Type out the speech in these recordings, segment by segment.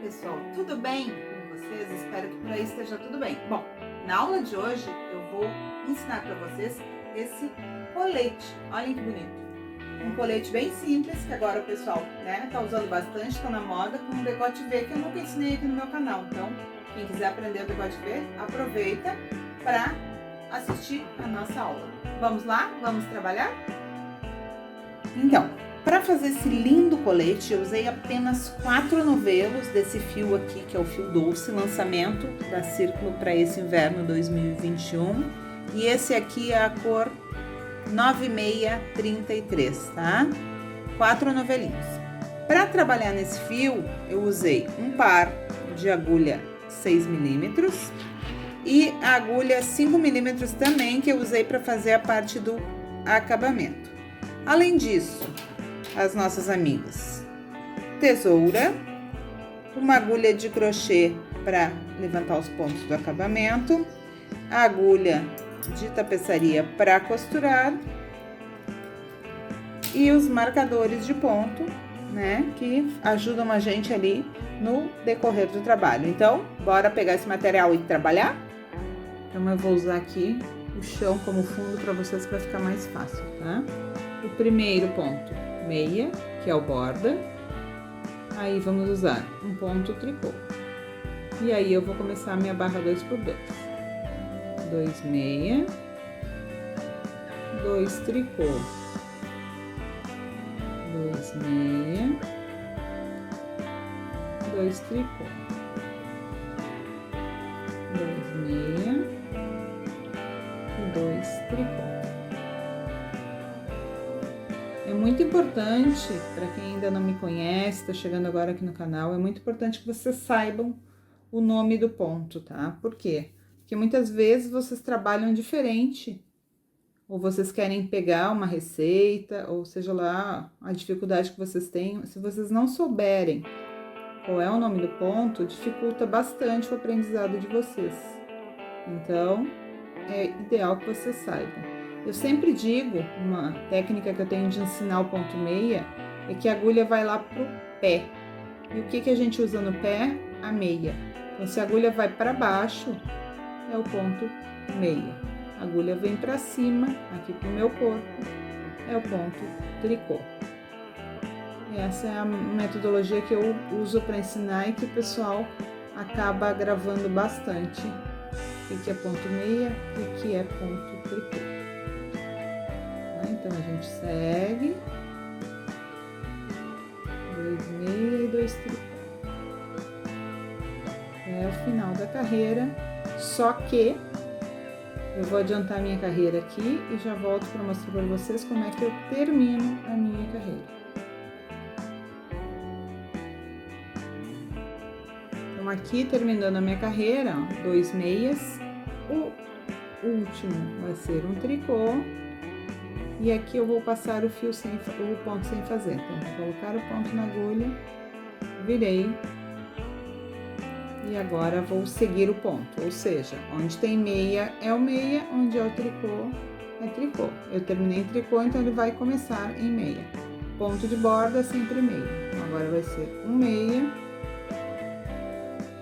pessoal, tudo bem com vocês? Espero que por aí esteja tudo bem. Bom, na aula de hoje eu vou ensinar para vocês esse colete. Olhem que bonito. Um colete bem simples, que agora o pessoal tá usando bastante, tá na moda, com um decote V que eu nunca ensinei aqui no meu canal. Então, quem quiser aprender o decote V, aproveita para assistir a nossa aula. Vamos lá? Vamos trabalhar? Então, para fazer esse lindo colete, eu usei apenas 4 novelos desse fio aqui, que é o fio Doce, lançamento da Círculo para esse inverno 2021. E esse aqui é a cor 9633, tá? 4 novelinhos. Para trabalhar nesse fio, eu usei um par de agulha 6 milímetros e a agulha 5 milímetros também, que eu usei para fazer a parte do acabamento. Além disso, as nossas amigas tesoura, uma agulha de crochê para levantar os pontos do acabamento, a agulha de tapeçaria para costurar e os marcadores de ponto, que ajudam a gente ali no decorrer do trabalho. Então, bora pegar esse material e trabalhar? Então, eu vou usar aqui o chão como fundo para vocês, para ficar mais fácil, tá? O primeiro ponto, meia, que é o borda. Aí vamos usar um ponto tricô. E aí eu vou começar a minha barra 2x2. 2 meia, 2 tricô, 2 meia, 2 tricô, 2 meia e 2 tricô. É muito importante, para quem ainda não me conhece, está chegando agora aqui no canal, é muito importante que vocês saibam o nome do ponto, tá? Por quê? Porque muitas vezes vocês trabalham diferente, ou vocês querem pegar uma receita, ou seja lá a dificuldade que vocês têm. Se vocês não souberem qual é o nome do ponto, dificulta bastante o aprendizado de vocês. Então, é ideal que vocês saibam. Eu sempre digo, uma técnica que eu tenho de ensinar o ponto meia, é que a agulha vai lá pro pé. E o que a gente usa no pé? A meia. Então, se a agulha vai para baixo, é o ponto meia. A agulha vem para cima, aqui pro meu corpo, é o ponto tricô. Essa é a metodologia que eu uso para ensinar e que o pessoal acaba gravando bastante. O que é ponto meia e o que é ponto tricô. Então, a gente segue 2 meia e 2 tricô. É o final da carreira, só que eu vou adiantar a minha carreira aqui e já volto para mostrar para vocês como é que eu termino a minha carreira. Então, aqui terminando a minha carreira, 2 meias, o último vai ser um tricô. E aqui eu vou passar o fio o ponto sem fazer. Então, vou colocar o ponto na agulha, virei. E agora vou seguir o ponto, ou seja, onde tem meia é o meia, onde é o tricô é tricô. Eu terminei em tricô, então ele vai começar em meia. Ponto de borda sempre meia. Então, agora vai ser um meia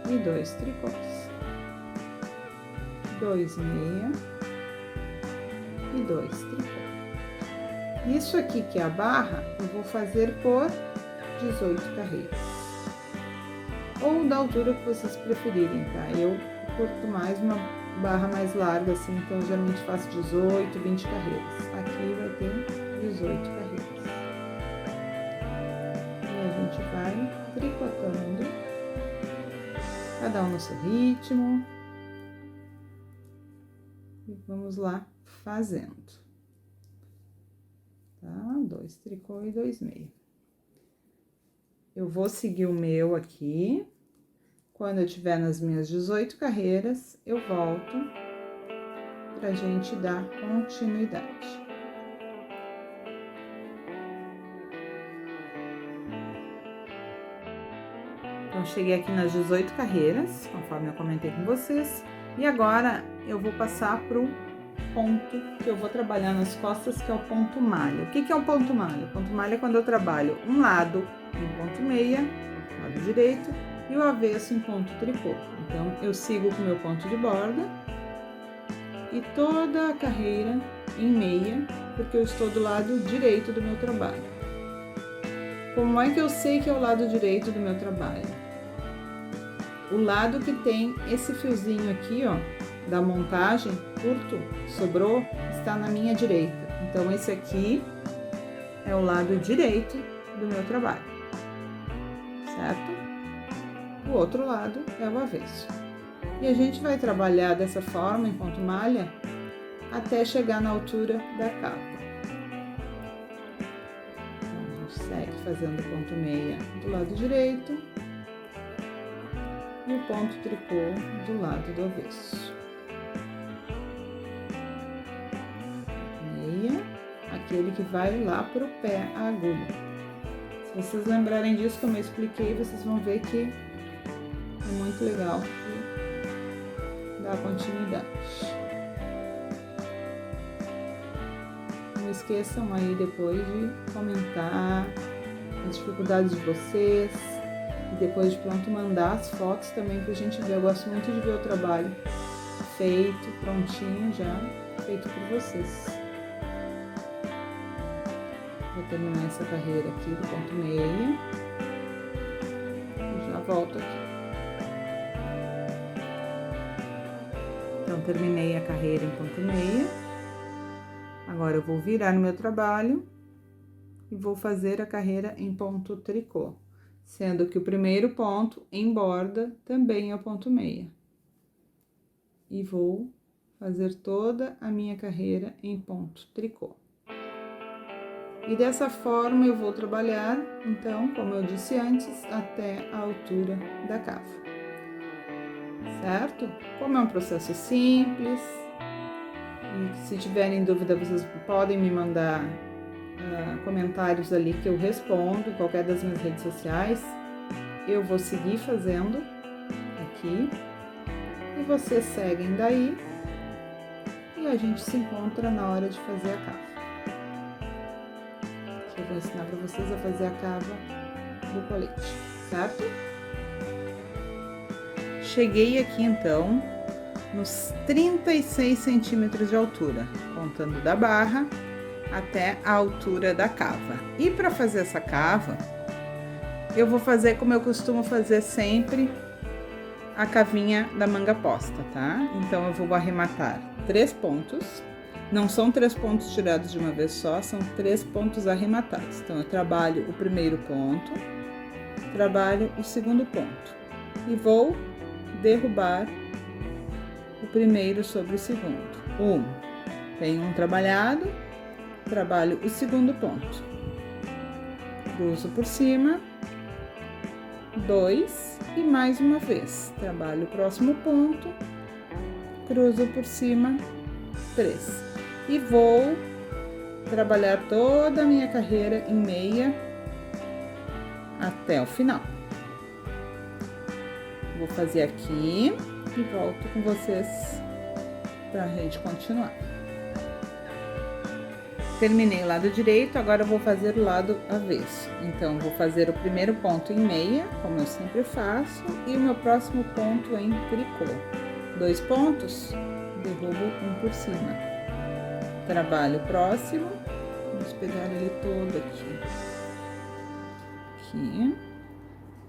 e 2 tricôs. 2 meia e 2 tricôs. Isso aqui, que é a barra, eu vou fazer por 18 carreiras. Ou da altura que vocês preferirem, tá? Eu curto mais uma barra mais larga, assim, então eu geralmente faço 18, 20 carreiras. Aqui vai ter 18 carreiras. E a gente vai tricotando, cada um no seu ritmo. E vamos lá fazendo. Tá? 2 tricô e 2 meia. Eu vou seguir o meu aqui. Quando eu tiver nas minhas 18 carreiras, eu volto pra gente dar continuidade. Então, cheguei aqui nas 18 carreiras, conforme eu comentei com vocês. E agora, eu vou passar pro ponto que eu vou trabalhar nas costas, que é o ponto malha. O que é o ponto malha? O ponto malha é quando eu trabalho um lado em ponto meia, lado direito, e o avesso em ponto tricô. Então, eu sigo com o meu ponto de borda e toda a carreira em meia, porque eu estou do lado direito do meu trabalho. Como é que eu sei que é o lado direito do meu trabalho? O lado que tem esse fiozinho aqui, ó, da montagem curto, sobrou, está na minha direita. Então, esse aqui é o lado direito do meu trabalho, certo? O outro lado é o avesso. E a gente vai trabalhar dessa forma, em ponto malha, até chegar na altura da capa. Então, a gente segue fazendo ponto meia do lado direito e o ponto tricô do lado do avesso. Meia, aquele que vai lá pro pé, a agulha. Se vocês lembrarem disso, como eu expliquei, vocês vão ver que é muito legal e dá continuidade. Não esqueçam aí depois de comentar as dificuldades de vocês e depois de pronto mandar as fotos também pra gente ver. Eu gosto muito de ver o trabalho feito, prontinho já, feito por vocês. Vou terminar essa carreira aqui do ponto meia e já volto aqui. Então, terminei a carreira em ponto meia. Agora, eu vou virar no meu trabalho e vou fazer a carreira em ponto tricô, sendo que o primeiro ponto em borda também é o ponto meia. E vou fazer toda a minha carreira em ponto tricô. E dessa forma eu vou trabalhar, então, como eu disse antes, até a altura da cava. Certo? Como é um processo simples, e se tiverem dúvida, vocês podem me mandar comentários ali que eu respondo em qualquer das minhas redes sociais. Eu vou seguir fazendo aqui e vocês seguem daí e a gente se encontra na hora de fazer a cava. Eu vou ensinar para vocês a fazer a cava do colete, certo? Cheguei aqui, então, nos 36 centímetros de altura, contando da barra até a altura da cava. E para fazer essa cava, eu vou fazer como eu costumo fazer sempre, a cavinha da manga posta, tá? Então, eu vou arrematar 3 pontos. Não são 3 pontos tirados de uma vez só, são 3 pontos arrematados. Então, eu trabalho o primeiro ponto, trabalho o segundo ponto e vou derrubar o primeiro sobre o segundo. Tenho um trabalhado, trabalho o segundo ponto, cruzo por cima, 2 e mais uma vez, trabalho o próximo ponto, cruzo por cima, 3. E vou trabalhar toda a minha carreira em meia até o final. Vou fazer aqui e volto com vocês pra gente continuar. Terminei o lado direito, agora eu vou fazer o lado avesso. Então, vou fazer o primeiro ponto em meia, como eu sempre faço, e o meu próximo ponto em tricô. 2 pontos, derrubo um por cima. Trabalho o próximo, vamos pegar ele todo aqui,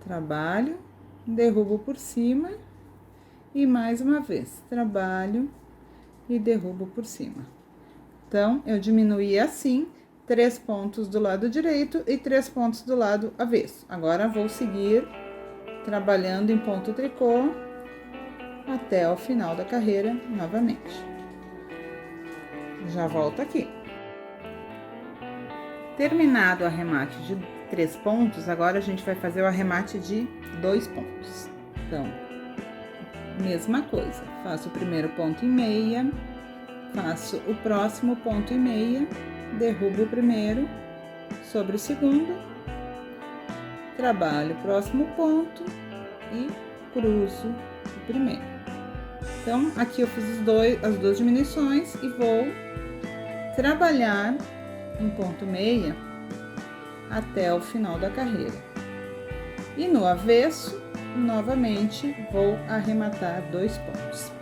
trabalho, derrubo por cima e mais uma vez, trabalho e derrubo por cima. Então, eu diminuí assim, 3 pontos do lado direito e 3 pontos do lado avesso. Agora, vou seguir trabalhando em ponto tricô até o final da carreira novamente. Já volto aqui. Terminado o arremate de 3 pontos, agora a gente vai fazer o arremate de 2 pontos. Então, mesma coisa, faço o primeiro ponto em meia, faço o próximo ponto em meia, derrubo o primeiro sobre o segundo, trabalho o próximo ponto e cruzo o primeiro. Então, aqui eu fiz as duas diminuições e vou trabalhar em ponto meia até o final da carreira. E no avesso, novamente vou arrematar 2 pontos.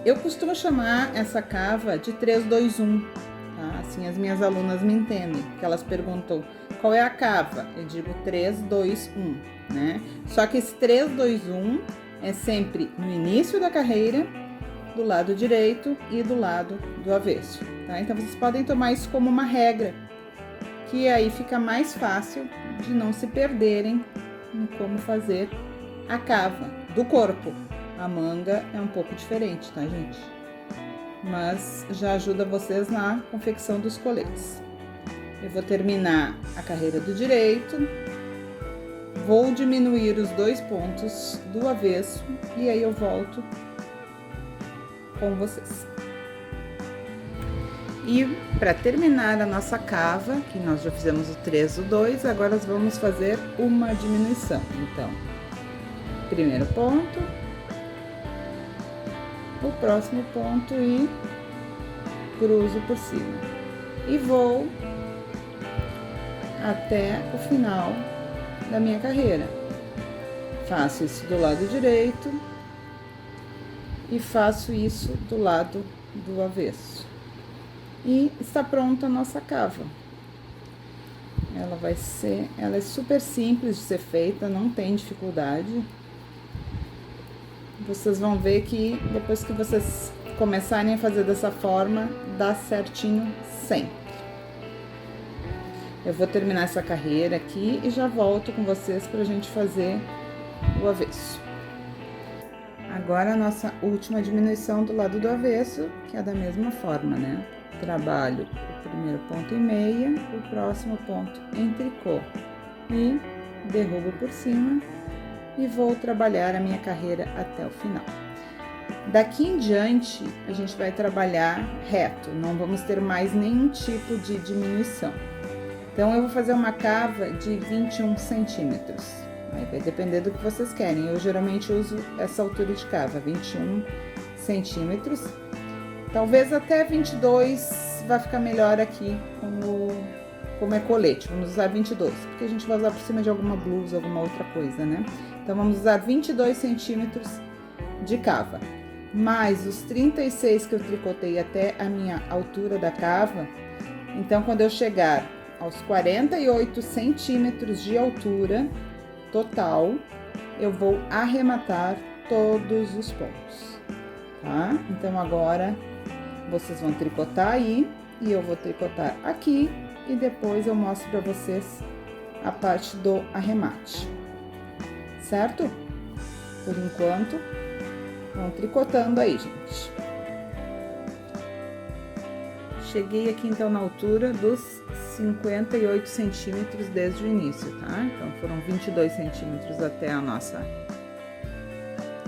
Eu costumo chamar essa cava de 3, 2, 1, tá? Assim as minhas alunas me entendem, que elas perguntam qual é a cava? Eu digo 3, 2, 1, né? Só que esse 3, 2, 1 é sempre no início da carreira, do lado direito e do lado do avesso, tá? Então, vocês podem tomar isso como uma regra, que aí fica mais fácil de não se perderem em como fazer a cava do corpo. A manga é um pouco diferente, tá, gente? Mas já ajuda vocês na confecção dos coletes. Eu vou terminar a carreira do direito, vou diminuir os 2 pontos do avesso e aí eu volto com vocês. E para terminar a nossa cava, que nós já fizemos o 3, o 2, agora nós vamos fazer uma diminuição. Então, primeiro ponto, o próximo ponto e cruzo por cima. E vou até o final da minha carreira. Faço isso do lado direito e faço isso do lado do avesso. E está pronta a nossa cava. Ela é super simples de ser feita, não tem dificuldade. Vocês vão ver que depois que vocês começarem a fazer dessa forma, dá certinho sempre. Eu vou terminar essa carreira aqui e já volto com vocês pra gente fazer o avesso. Agora a nossa última diminuição do lado do avesso, que é da mesma forma, né? Trabalho o primeiro ponto em meia, o próximo ponto em tricô e derrubo por cima e vou trabalhar a minha carreira até o final. Daqui em diante, a gente vai trabalhar reto, não vamos ter mais nenhum tipo de diminuição. Então, eu vou fazer uma cava de 21 centímetros. Aí vai depender do que vocês querem. Eu geralmente uso essa altura de cava, 21 centímetros. Talvez até 22 vai ficar melhor aqui como é colete. Vamos usar 22, porque a gente vai usar por cima de alguma blusa, alguma outra coisa, né? Então, vamos usar 22 centímetros de cava. Mais os 36 que eu tricotei até a minha altura da cava. Então, quando eu chegar aos 48 centímetros de altura total, eu vou arrematar todos os pontos, tá? Então, agora, vocês vão tricotar aí, e eu vou tricotar aqui, e depois eu mostro pra vocês a parte do arremate, certo? Por enquanto, vão tricotando aí, gente. Cheguei aqui, então, na altura dos 58 centímetros desde o início, tá? Então, foram 22 centímetros até a nossa...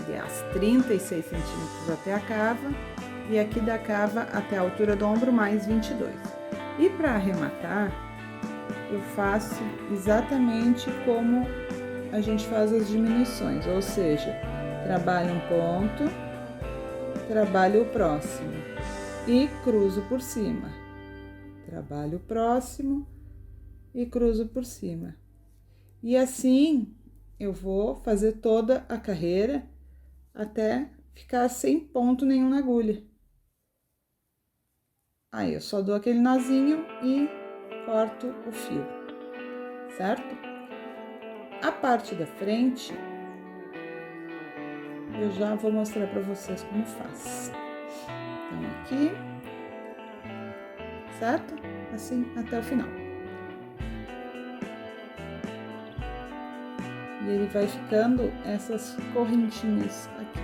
Aliás, 36 centímetros até a cava. E aqui da cava até a altura do ombro, mais 22. E para arrematar, eu faço exatamente como a gente faz as diminuições. Ou seja, trabalho um ponto, trabalho o próximo. E cruzo por cima, trabalho o próximo e cruzo por cima. E assim, eu vou fazer toda a carreira até ficar sem ponto nenhum na agulha. Aí, eu só dou aquele nozinho e corto o fio, certo? A parte da frente, eu já vou mostrar pra vocês como faz. Então, aqui, certo? Assim, até o final. E ele vai ficando essas correntinhas aqui.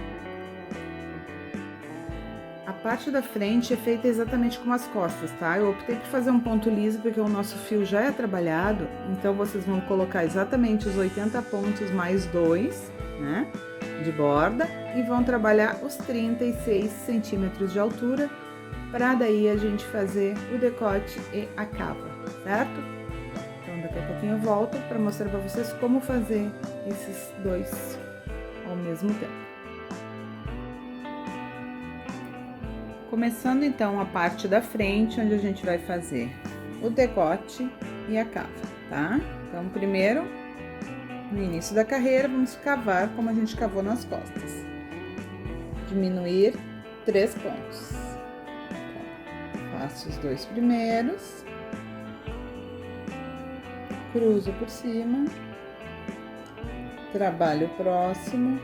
A parte da frente é feita exatamente como as costas, tá? Eu optei por fazer um ponto liso porque o nosso fio já é trabalhado, então vocês vão colocar exatamente os 80 pontos mais 2, né? De borda, e vão trabalhar os 36 centímetros de altura, para daí a gente fazer o decote e a cava, certo? Então, daqui a pouquinho eu volto para mostrar para vocês como fazer esses dois ao mesmo tempo. Começando então a parte da frente, onde a gente vai fazer o decote e a cava, tá? Então, primeiro, No início da carreira, vamos cavar como a gente cavou nas costas. Diminuir 3 pontos. Então, faço os 2 primeiros. Cruzo por cima. Trabalho o próximo.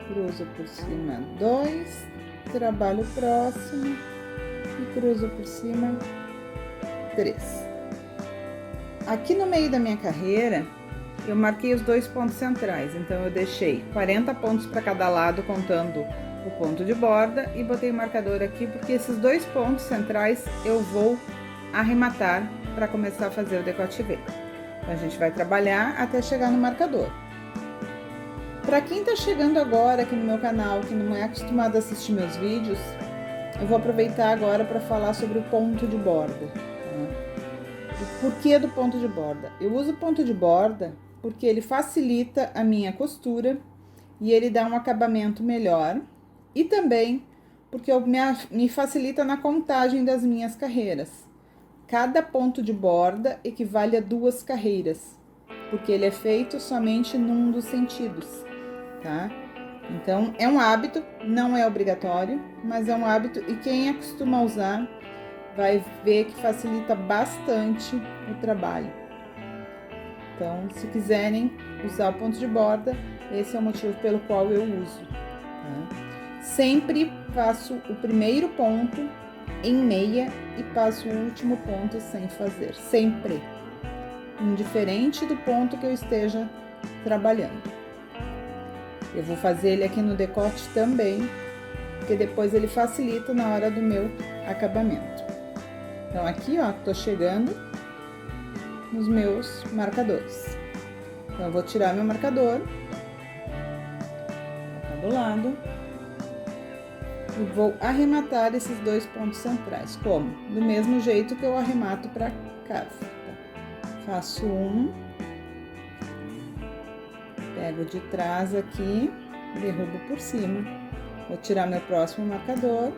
Cruzo por cima 2. Trabalho o próximo. E cruzo por cima 3. Aqui no meio da minha carreira, eu marquei os 2 pontos centrais, então eu deixei 40 pontos para cada lado, contando o ponto de borda, e botei o marcador aqui, porque esses 2 pontos centrais eu vou arrematar para começar a fazer o decote V. Então, a gente vai trabalhar até chegar no marcador. Para quem tá chegando agora aqui no meu canal, que não é acostumado a assistir meus vídeos, eu vou aproveitar agora para falar sobre o ponto de borda. Tá? O porquê do ponto de borda? Eu uso o ponto de borda porque ele facilita a minha costura e ele dá um acabamento melhor, e também porque me facilita na contagem das minhas carreiras. Cada ponto de borda equivale a 2 carreiras, porque ele é feito somente num dos sentidos, tá? Então, é um hábito, não é obrigatório, mas é um hábito, e quem acostuma usar vai ver que facilita bastante o trabalho. Então, se quiserem usar o ponto de borda, esse é o motivo pelo qual eu uso. Tá? Sempre faço o primeiro ponto em meia e passo o último ponto sem fazer, sempre, indiferente do ponto que eu esteja trabalhando. Eu vou fazer ele aqui no decote também, porque depois ele facilita na hora do meu acabamento. Então, aqui, ó, tô chegando nos meus marcadores. Então, eu vou tirar meu marcador, colocar do lado, e vou arrematar esses 2 pontos centrais. Como? Do mesmo jeito que eu arremato para cá. Tá? Faço um, pego de trás aqui, derrubo por cima. Vou tirar meu próximo marcador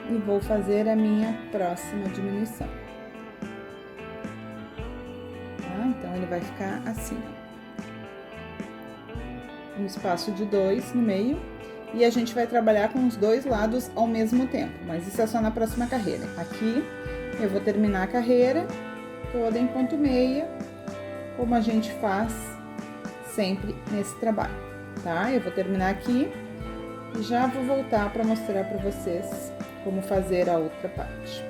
e vou fazer a minha próxima diminuição. Tá? Então, ele vai ficar assim, ó. Um espaço de 2 no meio, e a gente vai trabalhar com os 2 lados ao mesmo tempo, mas isso é só na próxima carreira. Aqui, eu vou terminar a carreira toda em ponto meia, como a gente faz sempre nesse trabalho, tá? Eu vou terminar aqui e já vou voltar para mostrar para vocês como fazer a outra parte.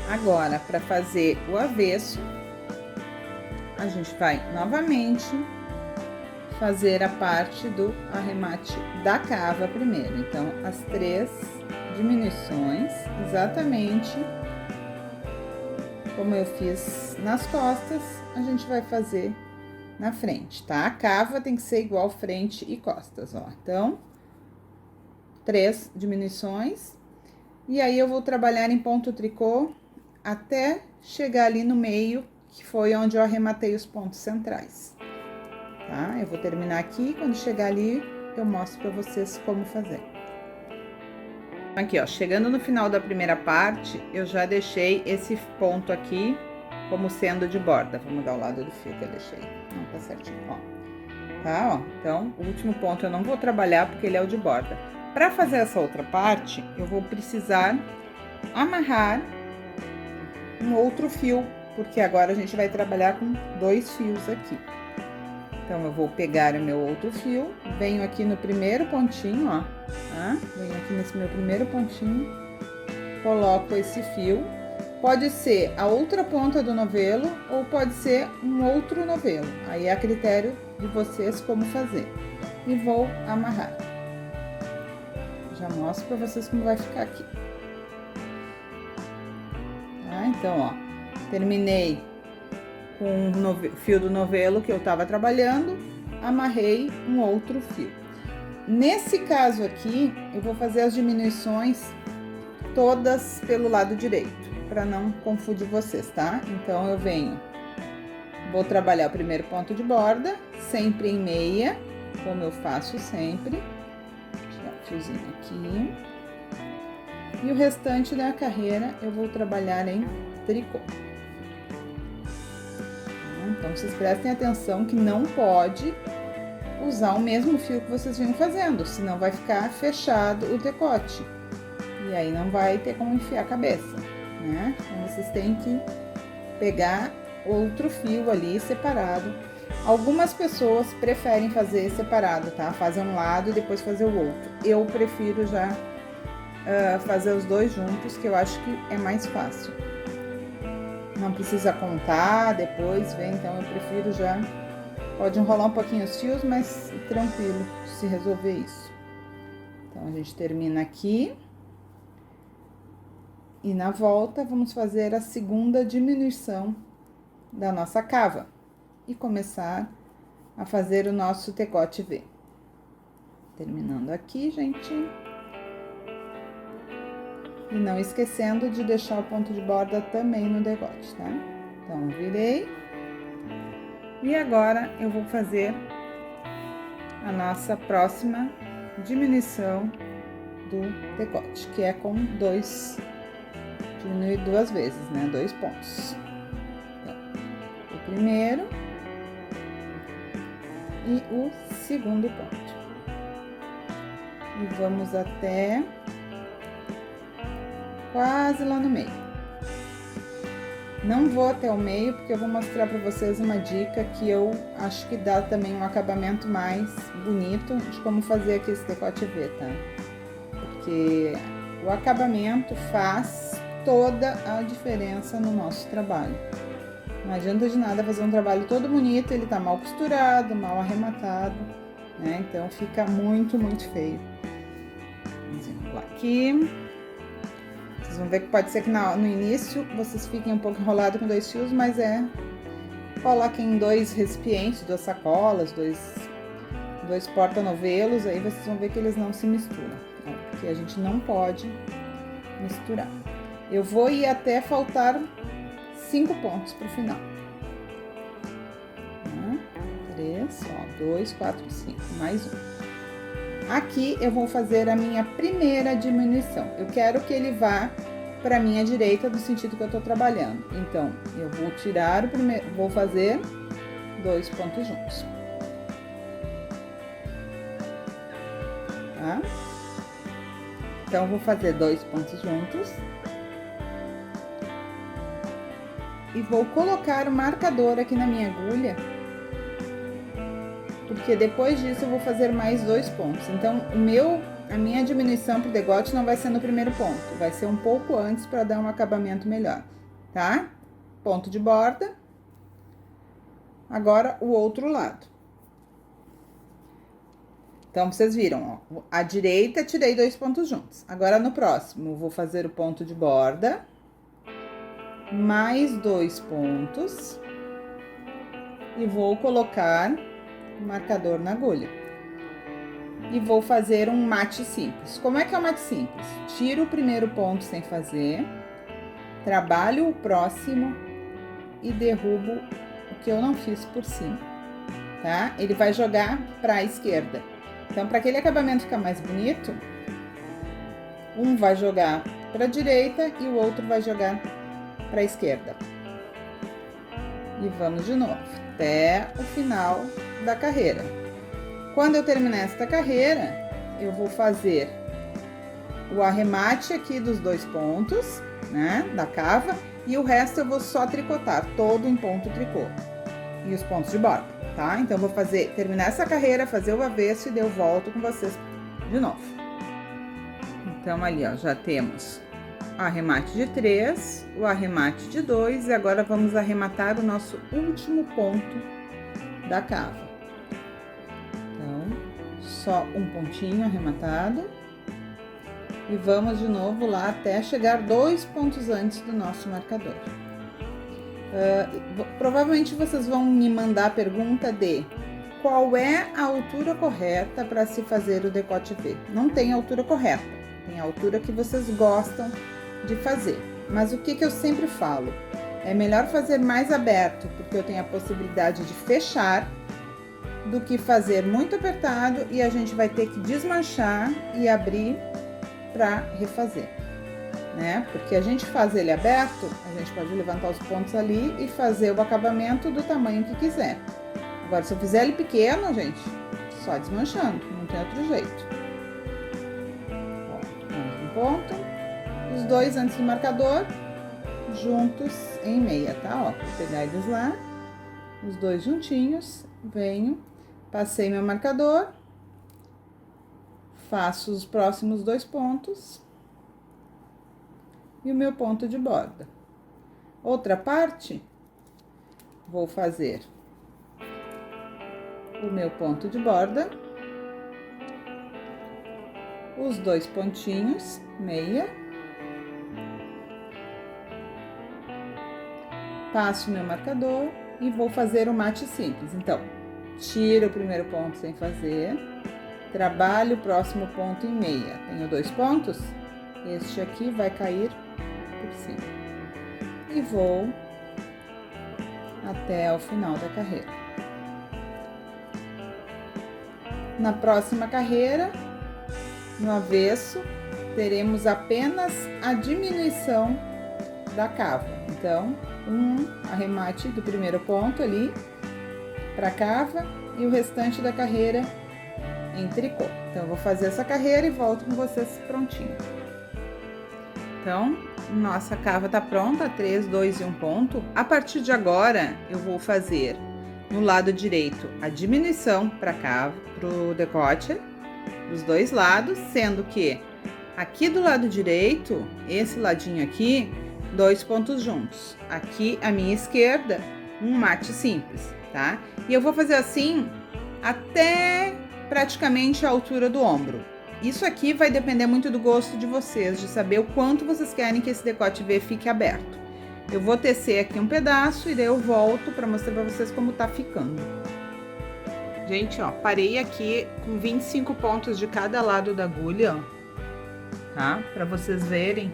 Agora, para fazer o avesso, a gente vai novamente fazer a parte do arremate da cava primeiro. Então, as 3 diminuições, exatamente como eu fiz nas costas, a gente vai fazer na frente, tá? A cava tem que ser igual frente e costas, ó. Então, 3 diminuições, e aí eu vou trabalhar em ponto tricô até chegar ali no meio, que foi onde eu arrematei os pontos centrais. Tá? Eu vou terminar aqui, quando chegar ali, eu mostro pra vocês como fazer. Aqui, ó, chegando no final da primeira parte, eu já deixei esse ponto aqui como sendo de borda. Vou mudar o lado do fio que eu deixei. Não, tá certinho, ó. Tá, ó. Então, o último ponto eu não vou trabalhar porque ele é o de borda. Pra fazer essa outra parte, eu vou precisar amarrar um outro fio, porque agora a gente vai trabalhar com 2 fios aqui. Então, eu vou pegar o meu outro fio, venho aqui no primeiro pontinho, ó, tá? Venho aqui nesse meu primeiro pontinho, coloco esse fio. Pode ser a outra ponta do novelo ou pode ser um outro novelo. Aí é a critério de vocês como fazer. E vou amarrar. Já mostro pra vocês como vai ficar aqui. Tá? Então, ó, terminei com o fio do novelo que eu tava trabalhando, amarrei um outro fio. Nesse caso aqui, eu vou fazer as diminuições todas pelo lado direito, para não confundir vocês, tá? Então, eu venho, vou trabalhar o primeiro ponto de borda, sempre em meia, como eu faço sempre. Vou tirar o fiozinho aqui. E o restante da carreira, eu vou trabalhar em tricô. Então, vocês prestem atenção que não pode usar o mesmo fio que vocês vinham fazendo, senão vai ficar fechado o decote. E aí não vai ter como enfiar a cabeça, né? Então, vocês têm que pegar outro fio ali separado. Algumas pessoas preferem fazer separado, tá? Fazer um lado e depois fazer o outro. Eu prefiro já fazer os dois juntos, que eu acho que é mais fácil. Não precisa contar, depois ver, então eu prefiro já... Pode enrolar um pouquinho os fios, mas tranquilo se resolver isso. Então, a gente termina aqui. E na volta, vamos fazer a segunda diminuição da nossa cava. E começar a fazer o nosso decote V. Terminando aqui, gente. E não esquecendo de deixar o ponto de borda também no decote, tá? Então, virei. E agora, eu vou fazer a nossa próxima diminuição do decote, que é com diminuir duas vezes, né? 2 pontos. Então, o primeiro e o segundo ponto. E vamos até quase lá no meio. Não vou até o meio, porque eu vou mostrar pra vocês uma dica que eu acho que dá também um acabamento mais bonito de como fazer aqui esse decote V, tá? Porque o acabamento faz toda a diferença no nosso trabalho. Não adianta de nada fazer um trabalho todo bonito, ele tá mal costurado, mal arrematado, né? Então, fica muito, muito feio. Vamos enrolar aqui. Vocês vão ver que pode ser que no início vocês fiquem um pouco enrolados com 2 fios, mas coloquem 2 recipientes, 2 sacolas, 2 porta-novelos, aí vocês vão ver que eles não se misturam, tá? Porque a gente não pode misturar. Eu vou ir até faltar 5 pontos pro final. 3, ó, 2, 4, 5, mais um. Aqui eu vou fazer a minha primeira diminuição. Eu quero que ele vá para minha direita do sentido que eu tô trabalhando. Então, eu vou tirar o primeiro, vou fazer 2 pontos juntos. Tá? Então, eu vou fazer 2 pontos juntos. E vou colocar o marcador aqui na minha agulha. Porque depois disso eu vou fazer mais 2 pontos. Então, a minha diminuição pro decote não vai ser no primeiro ponto, vai ser um pouco antes para dar um acabamento melhor, tá? Ponto de borda. Agora, o outro lado. Então, vocês viram, ó, a direita tirei 2 pontos juntos. Agora, no próximo, vou fazer o ponto de borda, mais 2 pontos, e vou colocar o marcador na agulha. E vou fazer um mate simples. Como é que é o mate simples? Tiro o primeiro ponto sem fazer, trabalho o próximo e derrubo o que eu não fiz por cima, tá? Ele vai jogar para a esquerda. Então, para aquele acabamento ficar mais bonito, um vai jogar para a direita e o outro vai jogar para a esquerda. E vamos de novo, até o final da carreira. Quando eu terminar esta carreira, eu vou fazer o arremate aqui dos 2 pontos, né, da cava, e o resto eu vou só tricotar, todo em ponto tricô. E os pontos de borda, tá? Então, eu vou terminar essa carreira, fazer o avesso e daí eu volto com vocês de novo. Então, ali, ó, já temos o arremate de 3, o arremate de 2, e agora vamos arrematar o nosso último ponto da cava. Então, só um pontinho arrematado. E vamos de novo lá até chegar 2 pontos antes do nosso marcador. Provavelmente vocês vão me mandar a pergunta de qual é a altura correta para se fazer o decote V. Não tem altura correta, tem a altura que vocês gostam de fazer. Mas o que eu sempre falo? É melhor fazer mais aberto, porque eu tenho a possibilidade de fechar, do que fazer muito apertado e a gente vai ter que desmanchar e abrir para refazer. né? Porque a gente faz ele aberto, a gente pode levantar os pontos ali e fazer o acabamento do tamanho que quiser. Agora, se eu fizer ele pequeno, gente, só desmanchando, não tem outro jeito. Ó, mais um ponto, os dois antes do marcador, juntos em meia, tá? Ó, vou pegar eles lá, os dois juntinhos, venho, passei meu marcador, faço os próximos 2 pontos e o meu ponto de borda. Outra parte, vou fazer o meu ponto de borda, os 2 pontinhos, meia, passo meu marcador e vou fazer o mate simples. Então, tiro o primeiro ponto sem fazer, trabalho o próximo ponto em meia. Tenho 2 pontos, este aqui vai cair por cima. E vou até o final da carreira. Na próxima carreira, no avesso, teremos apenas a diminuição da cava. Então, um arremate do primeiro ponto ali para a cava e o restante da carreira em tricô. Então, eu vou fazer essa carreira e volto com vocês prontinho. Então, nossa cava tá pronta, 3, 2 e 1 ponto. A partir de agora, eu vou fazer no lado direito a diminuição para cava, pro decote, dos 2 lados, sendo que aqui do lado direito, esse ladinho aqui, 2 pontos juntos. Aqui, à minha esquerda, um mate simples, tá? E eu vou fazer assim até praticamente a altura do ombro. Isso aqui vai depender muito do gosto de vocês, de saber o quanto vocês querem que esse decote V fique aberto. Eu vou tecer aqui um pedaço e daí eu volto para mostrar para vocês como tá ficando. Gente, ó, parei aqui com 25 pontos de cada lado da agulha, ó, tá? Para vocês verem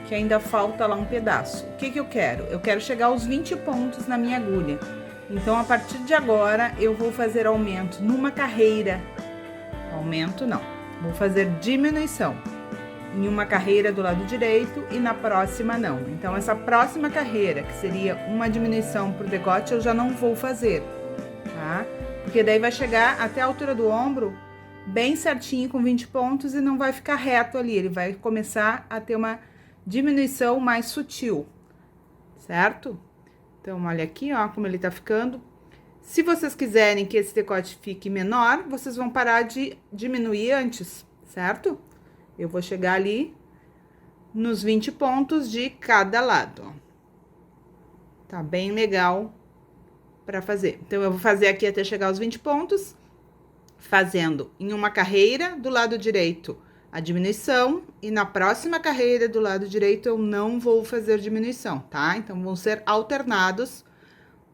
que ainda falta lá um pedaço. O que que eu quero? Eu quero chegar aos 20 pontos na minha agulha. Então, a partir de agora, eu vou fazer aumento numa carreira. Aumento não, vou fazer diminuição em uma carreira do lado direito e na próxima não. Então, essa próxima carreira, que seria uma diminuição pro decote, eu já não vou fazer, tá? Porque daí vai chegar até a altura do ombro bem certinho com 20 pontos e não vai ficar reto ali, ele vai começar a ter uma diminuição mais sutil, certo? Então, olha aqui, ó, como ele tá ficando. Se vocês quiserem que esse decote fique menor, vocês vão parar de diminuir antes, certo? Eu vou chegar ali nos 20 pontos de cada lado, ó. Tá bem legal pra fazer. Então, eu vou fazer aqui até chegar aos 20 pontos, fazendo em uma carreira do lado direito a diminuição, e na próxima carreira do lado direito eu não vou fazer diminuição, tá? Então, vão ser alternados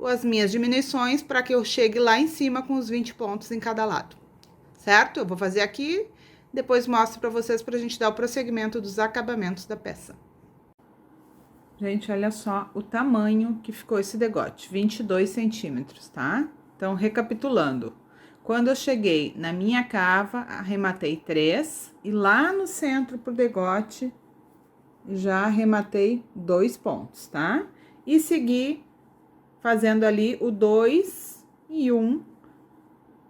as minhas diminuições para que eu chegue lá em cima com os 20 pontos em cada lado, certo? Eu vou fazer aqui, depois mostro para vocês pra gente dar o prosseguimento dos acabamentos da peça. Gente, olha só o tamanho que ficou esse decote, 22 centímetros, tá? Então, recapitulando. Quando eu cheguei na minha cava, arrematei 3 e lá no centro pro decote já arrematei 2 pontos, tá? E segui fazendo ali o 2 e 1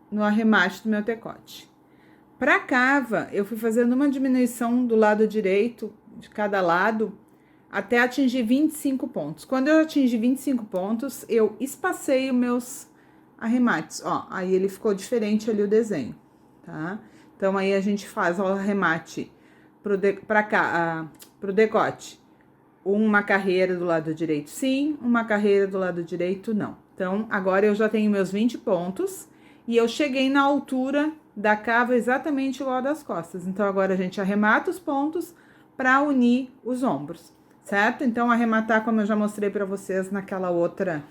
no arremate do meu decote. Pra cava, eu fui fazendo uma diminuição do lado direito de cada lado até atingir 25 pontos. Quando eu atingi 25 pontos, eu espacei os meus arremates, ó, aí ele ficou diferente ali o desenho, tá? Então, aí a gente faz o arremate pro decote. Uma carreira do lado direito, sim, uma carreira do lado direito, não. Então, agora eu já tenho meus 20 pontos e eu cheguei na altura da cava exatamente igual a das costas. Então, agora a gente arremata os pontos para unir os ombros, certo? Então, arrematar, como eu já mostrei para vocês naquela outra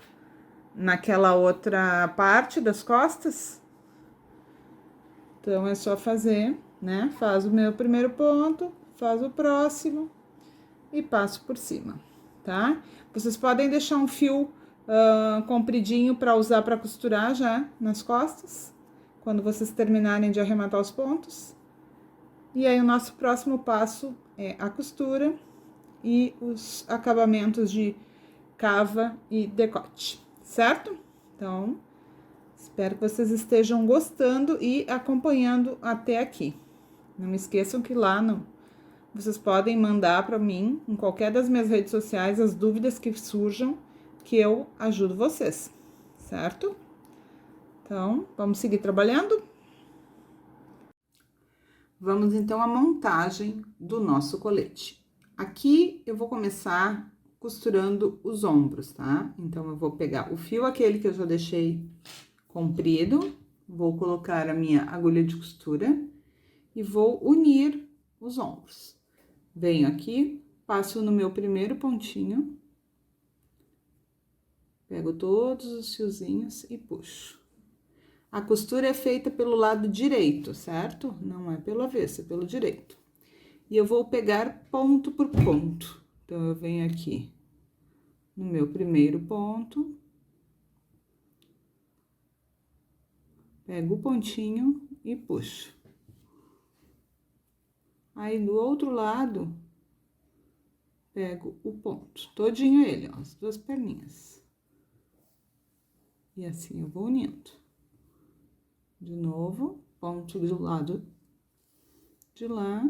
parte das costas. Então, é só fazer, né? Faz o meu primeiro ponto, faz o próximo e passo por cima, tá? Vocês podem deixar um fio compridinho para usar para costurar já nas costas, quando vocês terminarem de arrematar os pontos. E aí, o nosso próximo passo é a costura e os acabamentos de cava e decote, certo? Então, espero que vocês estejam gostando e acompanhando até aqui. Não esqueçam que lá vocês podem mandar para mim, em qualquer das minhas redes sociais, as dúvidas que surjam, que eu ajudo vocês, certo? Então, vamos seguir trabalhando? Vamos então à montagem do nosso colete. Aqui eu vou começar costurando os ombros, tá? Então, eu vou pegar o fio aquele que eu já deixei comprido, vou colocar a minha agulha de costura e vou unir os ombros. Venho aqui, passo no meu primeiro pontinho, pego todos os fiozinhos e puxo. A costura é feita pelo lado direito, certo? Não é pelo avesso, é pelo direito. E eu vou pegar ponto por ponto. Então, eu venho aqui no meu primeiro ponto, pego o pontinho e puxo. Aí, do outro lado, pego o ponto, todinho ele, ó, as duas perninhas. E assim eu vou unindo. De novo, ponto do lado de lá.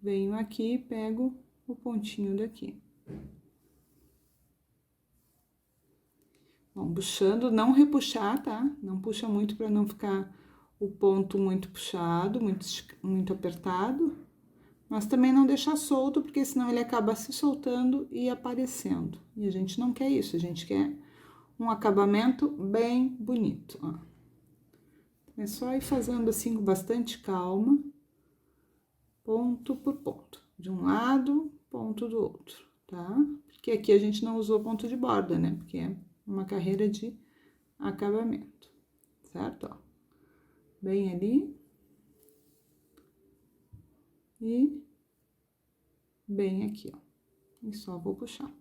Venho aqui e pego o pontinho daqui. Bom, puxando, não repuxar, tá? Não puxa muito para não ficar o ponto muito puxado, muito apertado. Mas também não deixar solto, porque senão ele acaba se soltando e aparecendo. E a gente não quer isso, a gente quer um acabamento bem bonito, ó. É só ir fazendo assim com bastante calma, ponto por ponto. De um lado, ponto do outro, tá? Porque aqui a gente não usou ponto de borda, né? Porque é uma carreira de acabamento, certo? Ó, bem ali. E bem aqui, ó. E só vou puxar,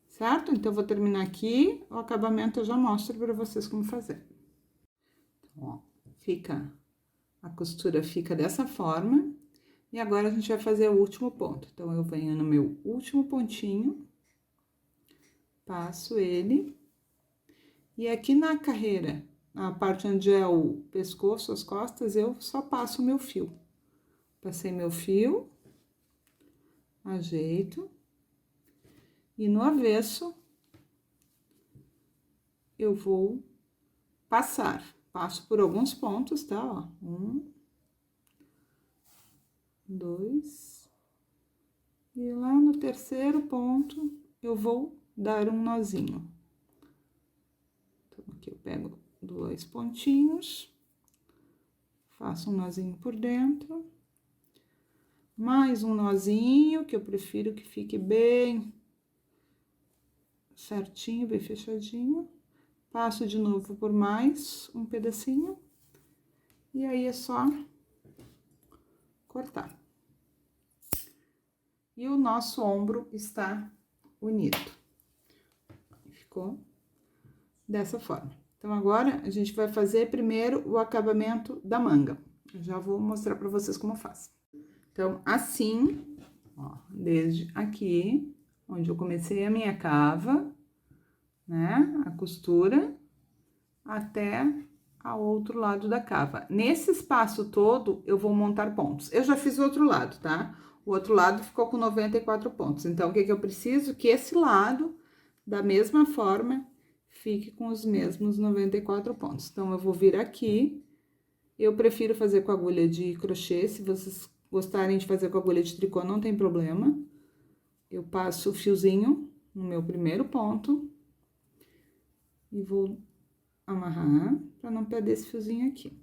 certo? Então, eu vou terminar aqui, o acabamento eu já mostro pra vocês como fazer. Então, ó, a costura fica dessa forma. E agora, a gente vai fazer o último ponto. Então, eu venho no meu último pontinho, passo ele. E aqui na carreira, a parte onde é o pescoço, as costas, eu só passo o meu fio. Passei meu fio, ajeito. E no avesso, eu vou passar. Passo por alguns pontos, tá? Ó, 1, 2. E lá no terceiro ponto, eu vou dar um nozinho. Então, aqui eu pego 2 pontinhos, faço um nozinho por dentro. Mais um nozinho, que eu prefiro que fique bem certinho, bem fechadinho. Passo de novo por mais um pedacinho. E aí, é só cortar. E o nosso ombro está unido. Ficou dessa forma. Então, agora, a gente vai fazer primeiro o acabamento da manga. Eu já vou mostrar pra vocês como faz. Então, assim, ó, desde aqui, onde eu comecei a minha cava, né, a costura, até ao outro lado da cava. Nesse espaço todo, eu vou montar pontos. Eu já fiz o outro lado, tá? O outro lado ficou com 94 pontos. Então, o que eu preciso? Que esse lado, da mesma forma, fique com os mesmos 94 pontos. Então, eu vou vir aqui. Eu prefiro fazer com agulha de crochê. Se vocês gostarem de fazer com agulha de tricô, não tem problema. Eu passo o fiozinho no meu primeiro ponto. E vou amarrar, para não perder esse fiozinho aqui.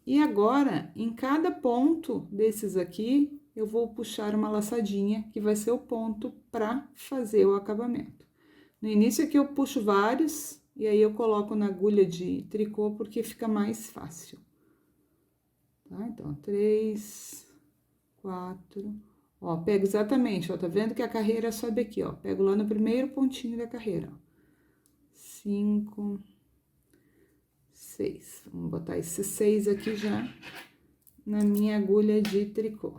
E agora, em cada ponto desses aqui, eu vou puxar uma laçadinha, que vai ser o ponto para fazer o acabamento. No início aqui eu puxo vários, e aí eu coloco na agulha de tricô, porque fica mais fácil. Tá? Então, 3, 4... Ó, pego exatamente, ó, tá vendo que a carreira sobe aqui, ó. Pego lá no primeiro pontinho da carreira, ó. 5, 6. Vamos botar esse 6 aqui já na minha agulha de tricô.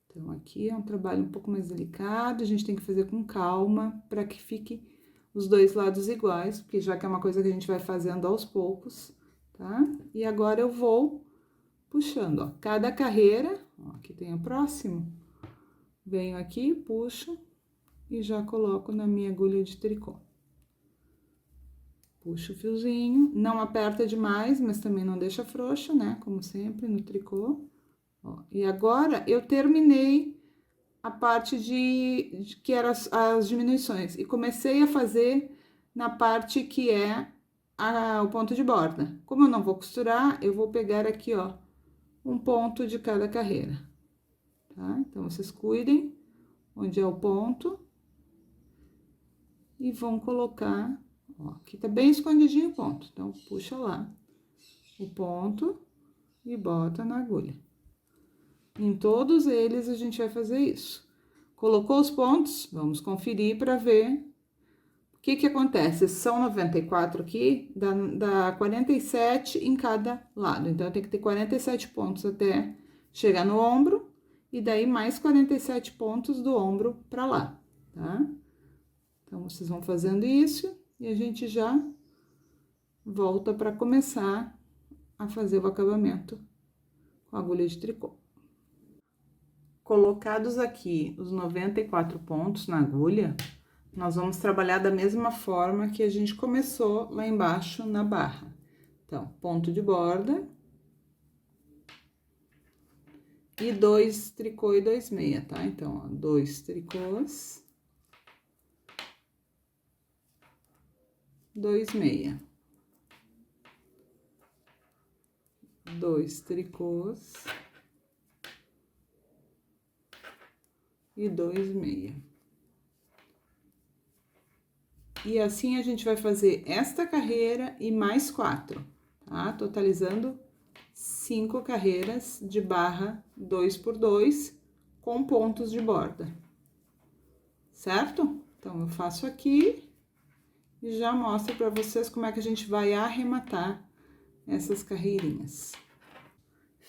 Então, aqui é um trabalho um pouco mais delicado, a gente tem que fazer com calma, para que fique os dois lados iguais, porque já que é uma coisa que a gente vai fazendo aos poucos, tá? E agora eu vou puxando, ó, cada carreira, ó, aqui tem o próximo, venho aqui, puxo e já coloco na minha agulha de tricô. Puxo o fiozinho, não aperta demais, mas também não deixa frouxo, né? Como sempre, no tricô. Ó, e agora, eu terminei a parte que eram as diminuições. E comecei a fazer na parte que é o ponto de borda. Como eu não vou costurar, eu vou pegar aqui, ó, um ponto de cada carreira, tá? Então, vocês cuidem onde é o ponto. E vão colocar, ó, aqui tá bem escondidinho o ponto. Então, puxa lá o ponto e bota na agulha. Em todos eles, a gente vai fazer isso. Colocou os pontos, vamos conferir para ver o que que acontece. São 94 aqui, dá 47 em cada lado. Então, tem que ter 47 pontos até chegar no ombro, e daí mais 47 pontos do ombro para lá, tá? Então, vocês vão fazendo isso e a gente já volta para começar a fazer o acabamento com a agulha de tricô. Colocados aqui os 94 pontos na agulha, nós vamos trabalhar da mesma forma que a gente começou lá embaixo na barra. Então, ponto de borda. E 2 tricô e 2 meia, tá? Então, ó, 2 tricôs. 2 meia. 2 tricôs. E 2 meia. E assim a gente vai fazer esta carreira e mais 4, tá? Totalizando 5 carreiras de barra 2x2 com pontos de borda, certo? Então, eu faço aqui e já mostro pra vocês como é que a gente vai arrematar essas carreirinhas.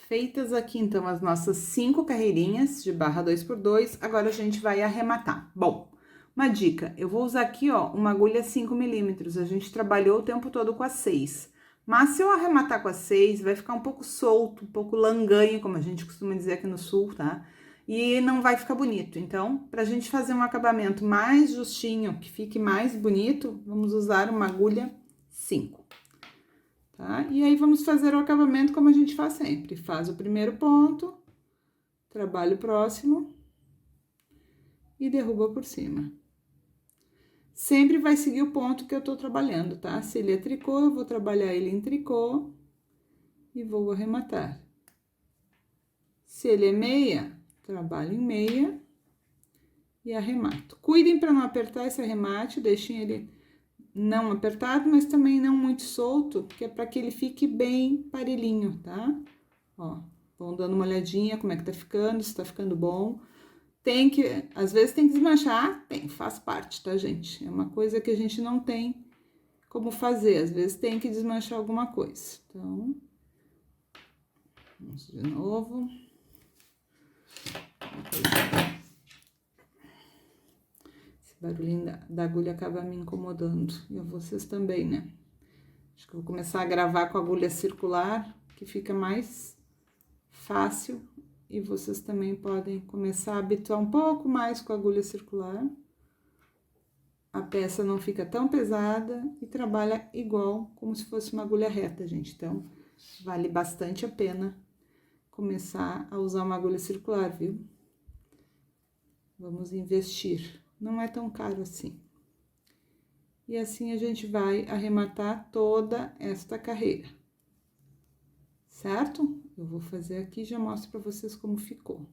Feitas aqui, então, as nossas 5 carreirinhas de barra 2x2, agora a gente vai arrematar. Bom, uma dica, eu vou usar aqui, ó, uma agulha 5 milímetros, a gente trabalhou o tempo todo com a 6. Mas se eu arrematar com a 6, vai ficar um pouco solto, um pouco langanho, como a gente costuma dizer aqui no sul, tá? E não vai ficar bonito. Então, pra gente fazer um acabamento mais justinho, que fique mais bonito, vamos usar uma agulha 5. Tá? E aí, vamos fazer o acabamento como a gente faz sempre. Faz o primeiro ponto, trabalha o próximo e derruba por cima. Sempre vai seguir o ponto que eu tô trabalhando, tá? Se ele é tricô, eu vou trabalhar ele em tricô e vou arrematar. Se ele é meia, trabalho em meia e arremato. Cuidem para não apertar esse arremate, deixem ele não apertado, mas também não muito solto, que é para que ele fique bem parelhinho, tá? Ó, vão dando uma olhadinha como é que tá ficando, se tá ficando bom. Tem que, às vezes tem que desmanchar, tem, faz parte, tá, gente? É uma coisa que a gente não tem como fazer, às vezes tem que desmanchar alguma coisa. Então, vamos de novo. Esse barulhinho da agulha acaba me incomodando, e vocês também, né? Acho que eu vou começar a gravar com a agulha circular, que fica mais fácil, e vocês também podem começar a habituar um pouco mais com a agulha circular. A peça não fica tão pesada e trabalha igual, como se fosse uma agulha reta, gente. Então, vale bastante a pena começar a usar uma agulha circular, viu? Vamos investir. Não é tão caro assim. E assim a gente vai arrematar toda esta carreira, certo? Eu vou fazer aqui e já mostro pra vocês como ficou.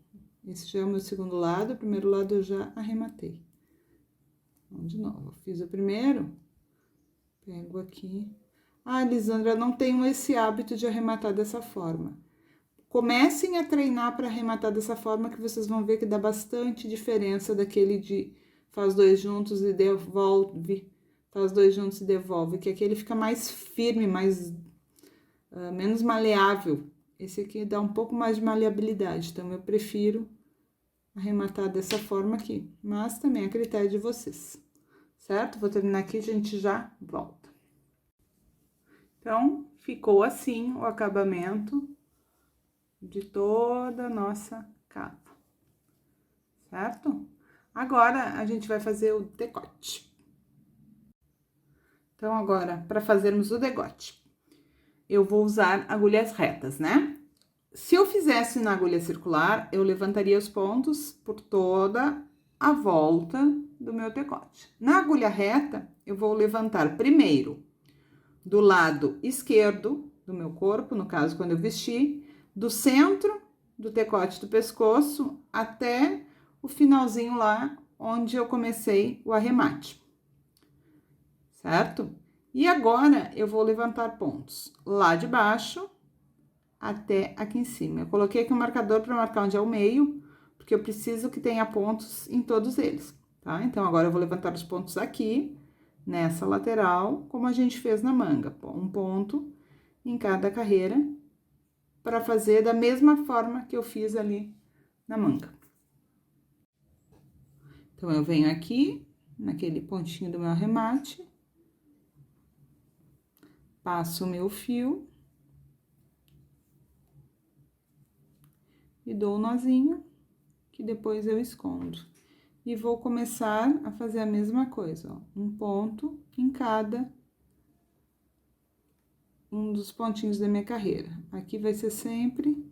Esse já é o meu segundo lado, o primeiro lado eu já arrematei. Vamos de novo, fiz o primeiro, pego aqui. Ah, Lisandra, não tenho esse hábito de arrematar dessa forma. Comecem a treinar para arrematar dessa forma, que vocês vão ver que dá bastante diferença daquele de faz dois juntos e devolve, faz dois juntos e devolve, que aquele fica mais firme, mais menos maleável. Esse aqui dá um pouco mais de maleabilidade, então eu prefiro arrematar dessa forma aqui, mas também é critério de vocês, certo? Vou terminar aqui, a gente já volta. Então, ficou assim o acabamento de toda a nossa capa, certo? Agora, a gente vai fazer o decote. Então, agora, para fazermos o decote, eu vou usar agulhas retas, né? Se eu fizesse na agulha circular, eu levantaria os pontos por toda a volta do meu decote. Na agulha reta, eu vou levantar primeiro do lado esquerdo do meu corpo, no caso, quando eu vestir, do centro do decote do pescoço até o finalzinho lá, onde eu comecei o arremate, certo? E agora, eu vou levantar pontos lá de baixo até aqui em cima. Eu coloquei aqui um marcador para marcar onde é o meio, porque eu preciso que tenha pontos em todos eles, tá? Então, agora eu vou levantar os pontos aqui, nessa lateral, como a gente fez na manga. Um ponto em cada carreira, para fazer da mesma forma que eu fiz ali na manga. Então, eu venho aqui, naquele pontinho do meu arremate, passo o meu fio e dou um nozinho, que depois eu escondo. E vou começar a fazer a mesma coisa, ó, um ponto em cada um dos pontinhos da minha carreira. Aqui vai ser sempre,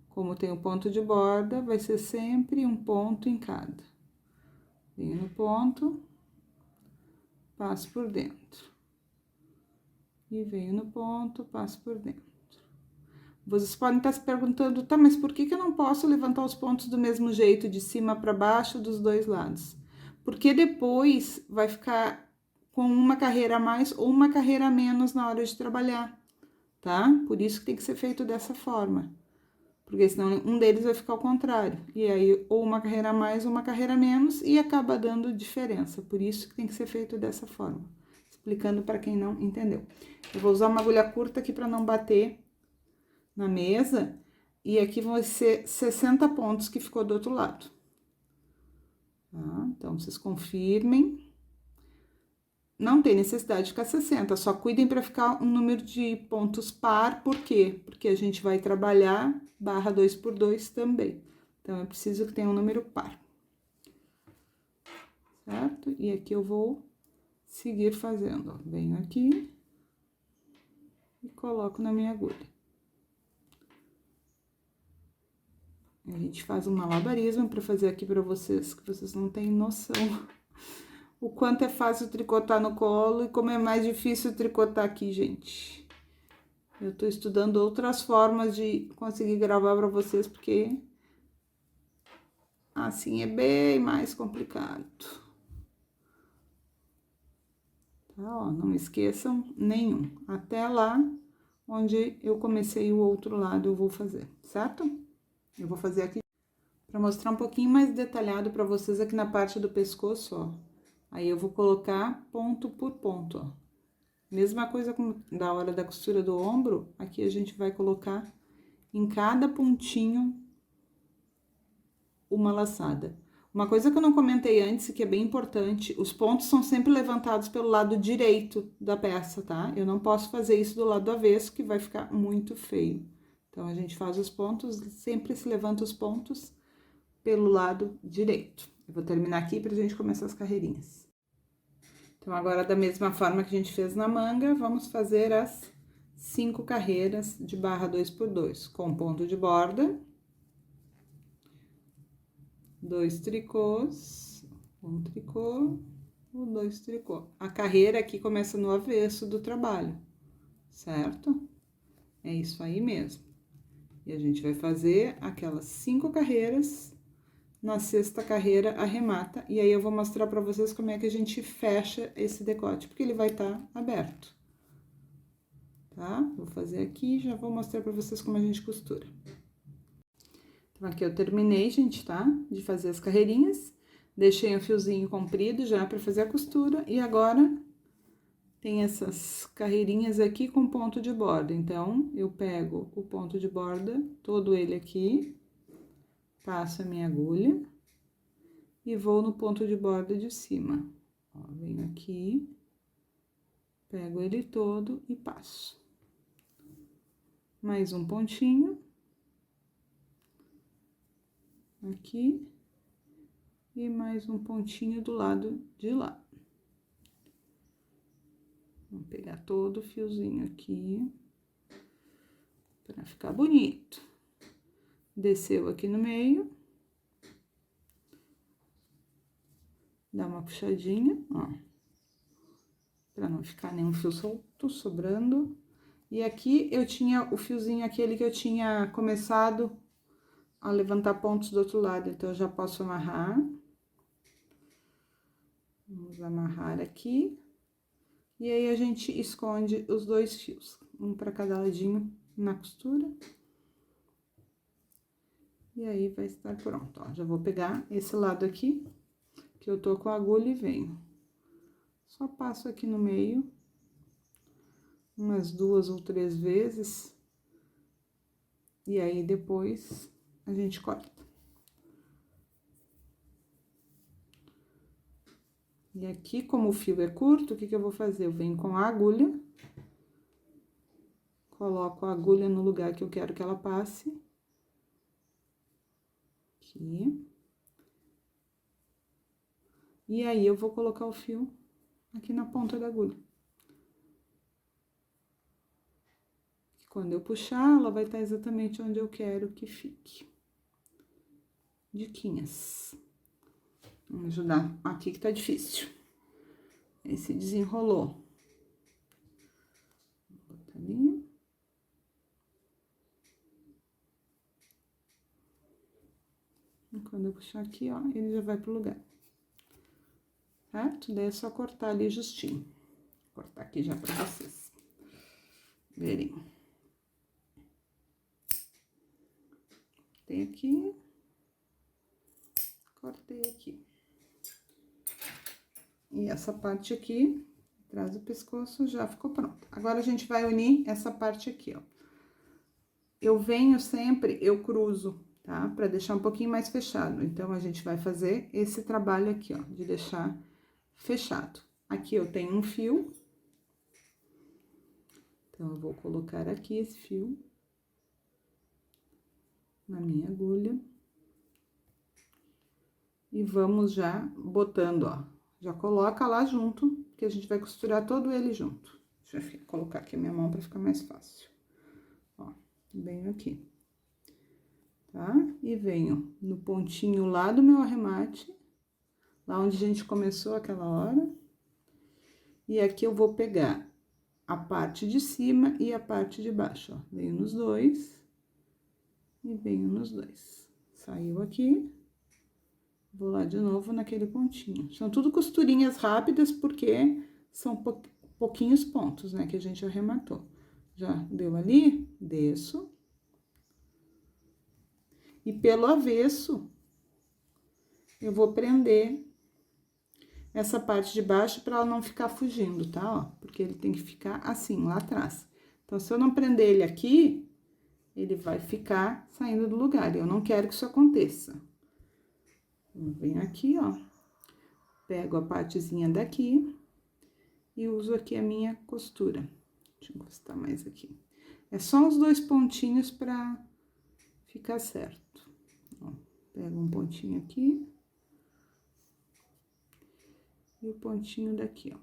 como tem o ponto de borda, vai ser sempre um ponto em cada. Venho no ponto, passo por dentro. E venho no ponto, passo por dentro. Vocês podem estar se perguntando, tá, mas por que eu não posso levantar os pontos do mesmo jeito, de cima para baixo, dos dois lados? Porque depois vai ficar com uma carreira a mais ou uma carreira a menos na hora de trabalhar, tá? Por isso que tem que ser feito dessa forma. Porque senão um deles vai ficar ao contrário. E aí, ou uma carreira a mais ou uma carreira a menos, e acaba dando diferença. Por isso que tem que ser feito dessa forma. Explicando para quem não entendeu. Eu vou usar uma agulha curta aqui para não bater na mesa, e aqui vão ser 60 pontos que ficou do outro lado. Tá? Então, vocês confirmem. Não tem necessidade de ficar 60, só cuidem para ficar um número de pontos par, por quê? Porque a gente vai trabalhar barra 2 por 2 também. Então, eu preciso que tenha um número par. Certo? E aqui eu vou seguir fazendo, ó. Venho aqui e coloco na minha agulha. A gente faz um malabarismo para fazer aqui para vocês, que vocês não têm noção o quanto é fácil tricotar no colo e como é mais difícil tricotar aqui, gente. Eu tô estudando outras formas de conseguir gravar para vocês, porque assim é bem mais complicado. Tá, ó, não esqueçam nenhum. Até lá, onde eu comecei o outro lado, eu vou fazer, certo? Eu vou fazer aqui para mostrar um pouquinho mais detalhado para vocês aqui na parte do pescoço, ó. Aí, eu vou colocar ponto por ponto, ó. Mesma coisa como da hora da costura do ombro, aqui a gente vai colocar em cada pontinho uma laçada. Uma coisa que eu não comentei antes, que é bem importante, os pontos são sempre levantados pelo lado direito da peça, tá? Eu não posso fazer isso do lado avesso, que vai ficar muito feio. Então, a gente faz os pontos, sempre se levanta os pontos pelo lado direito. Eu vou terminar aqui pra gente começar as carreirinhas. Então, agora, da mesma forma que a gente fez na manga, vamos fazer as 5 carreiras de barra 2 por 2, com ponto de borda, 2 tricôs, um tricô, ou 2 tricô. A carreira aqui começa no avesso do trabalho, certo? É isso aí mesmo. E a gente vai fazer aquelas 5 carreiras, na 6ª carreira arremata, e aí eu vou mostrar pra vocês como é que a gente fecha esse decote, porque ele vai estar aberto. Tá? Vou fazer aqui e já vou mostrar pra vocês como a gente costura. Então, aqui eu terminei, gente, tá? De fazer as carreirinhas, deixei um fiozinho comprido já pra fazer a costura, e agora tem essas carreirinhas aqui com ponto de borda. Então, eu pego o ponto de borda, todo ele aqui, passo a minha agulha e vou no ponto de borda de cima. Ó, venho aqui, pego ele todo e passo. Mais um pontinho. Aqui. E mais um pontinho do lado de lá. Vou pegar todo o fiozinho aqui, pra ficar bonito. Desceu aqui no meio. Dá uma puxadinha, ó. Pra não ficar nenhum fio solto, sobrando. E aqui eu tinha o fiozinho aquele que eu tinha começado a levantar pontos do outro lado, então eu já posso amarrar. Vamos amarrar aqui. E aí, a gente esconde os dois fios, um para cada ladinho na costura. E aí, vai estar pronto, ó. Já vou pegar esse lado aqui, que eu tô com a agulha e venho. Só passo aqui no meio, umas 2 ou 3 vezes. E aí, depois, a gente corta. E aqui, como o fio é curto, o que que eu vou fazer? Eu venho com a agulha, coloco a agulha no lugar que eu quero que ela passe. Aqui. E aí, eu vou colocar o fio aqui na ponta da agulha. Quando eu puxar, ela vai estar exatamente onde eu quero que fique. Diquinhas. Vamos ajudar aqui que tá difícil. Esse desenrolou. Vou botar ali. E quando eu puxar aqui, ó, ele já vai pro lugar. Certo? Daí é só cortar ali justinho. Vou cortar aqui já pra vocês verem. Cortei aqui. Cortei aqui. E essa parte aqui, atrás do pescoço, já ficou pronta. Agora, a gente vai unir essa parte aqui, ó. Eu venho sempre, eu cruzo, tá? Pra deixar um pouquinho mais fechado. Então, a gente vai fazer esse trabalho aqui, ó, de deixar fechado. Aqui eu tenho um fio. Então, eu vou colocar aqui esse fio na minha agulha. E vamos já botando, ó. Já coloca lá junto, que a gente vai costurar todo ele junto. Deixa eu colocar aqui a minha mão pra ficar mais fácil. Ó, venho aqui. Tá? E venho no pontinho lá do meu arremate, lá onde a gente começou aquela hora. E aqui eu vou pegar a parte de cima e a parte de baixo, ó. Venho nos dois e venho nos dois. Saiu aqui. Vou lá de novo naquele pontinho. São tudo costurinhas rápidas, porque são pouquinhos pontos, né, que a gente arrematou. Já deu ali, desço. E pelo avesso, eu vou prender essa parte de baixo para ela não ficar fugindo, tá? Ó, porque ele tem que ficar assim, lá atrás. Então, se eu não prender ele aqui, ele vai ficar saindo do lugar. E eu não quero que isso aconteça. Venho aqui, ó, pego a partezinha daqui e uso aqui a minha costura. Deixa eu encostar mais aqui. É só os 2 pontinhos pra ficar certo. Ó, pego um pontinho aqui e o pontinho daqui, ó.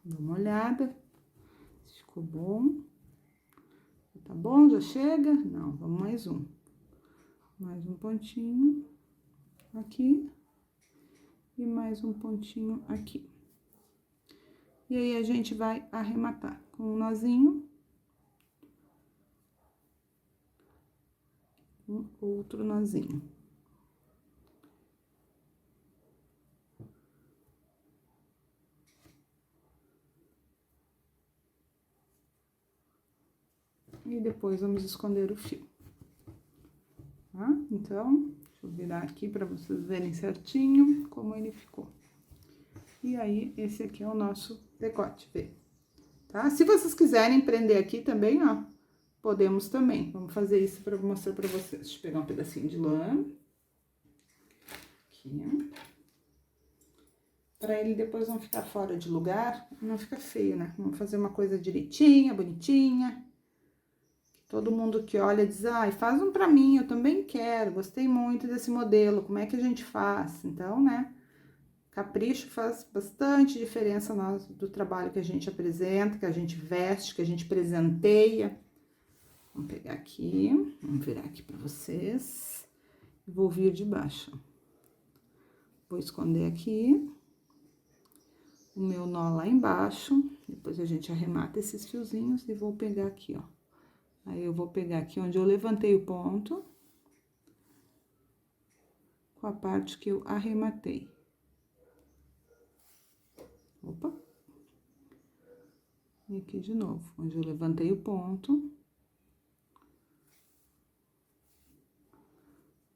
Dá uma olhada se ficou bom. Tá bom? Já chega? Não, vamos mais um. Mais um pontinho aqui. E mais um pontinho aqui. E aí, a gente vai arrematar com um nozinho. Um outro nozinho. E depois, vamos esconder o fio. Tá? Então, Vou virar aqui para vocês verem certinho como ele ficou. E aí, esse aqui é o nosso decote, vê? Tá? Se vocês quiserem prender aqui também, ó, podemos também. Vamos fazer isso para mostrar para vocês. Deixa eu pegar um pedacinho de lã. Aqui. Para ele depois não ficar fora de lugar, não fica feio, né? Vamos fazer uma coisa direitinha, bonitinha. Todo mundo que olha diz, ai, faz um pra mim, eu também quero, gostei muito desse modelo, como é que a gente faz? Então, né, capricho faz bastante diferença do trabalho que a gente apresenta, que a gente veste, que a gente presenteia. Vamos pegar aqui, vamos virar aqui pra vocês. Vou vir de baixo. Vou esconder aqui o meu nó lá embaixo, depois a gente arremata esses fiozinhos e vou pegar aqui, ó. Aí, eu vou pegar aqui onde eu levantei o ponto, com a parte que eu arrematei. Opa! E aqui de novo, onde eu levantei o ponto.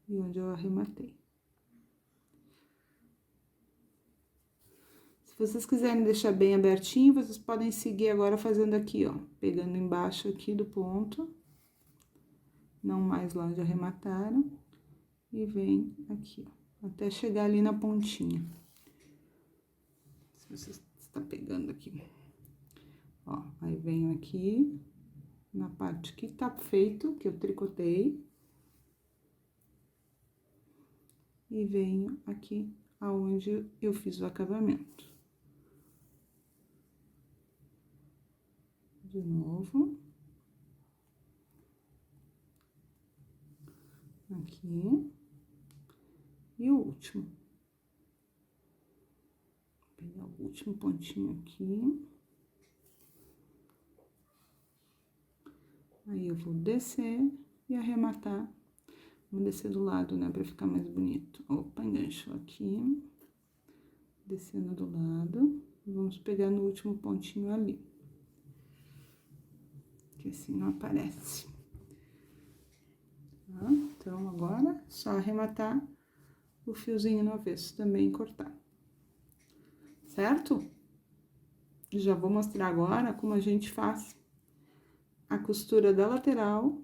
E onde eu arrematei. Se vocês quiserem deixar bem abertinho, vocês podem seguir agora fazendo aqui, ó. Pegando embaixo aqui do ponto. Não mais lá onde arremataram. E vem aqui, ó. Até chegar ali na pontinha. Se você está pegando aqui. Ó, aí venho aqui. Na parte que tá feito, que eu tricotei. E venho aqui aonde eu fiz o acabamento. De novo. Aqui. E o último. Vou pegar o último pontinho aqui. Aí, eu vou descer e arrematar. Vamos descer do lado, né, pra ficar mais bonito. Opa, enganchou aqui. Descendo do lado. E vamos pegar no último pontinho ali. Que assim não aparece. Tá? Então, agora, só arrematar o fiozinho no avesso também e cortar. Certo? Já vou mostrar agora como a gente faz a costura da lateral.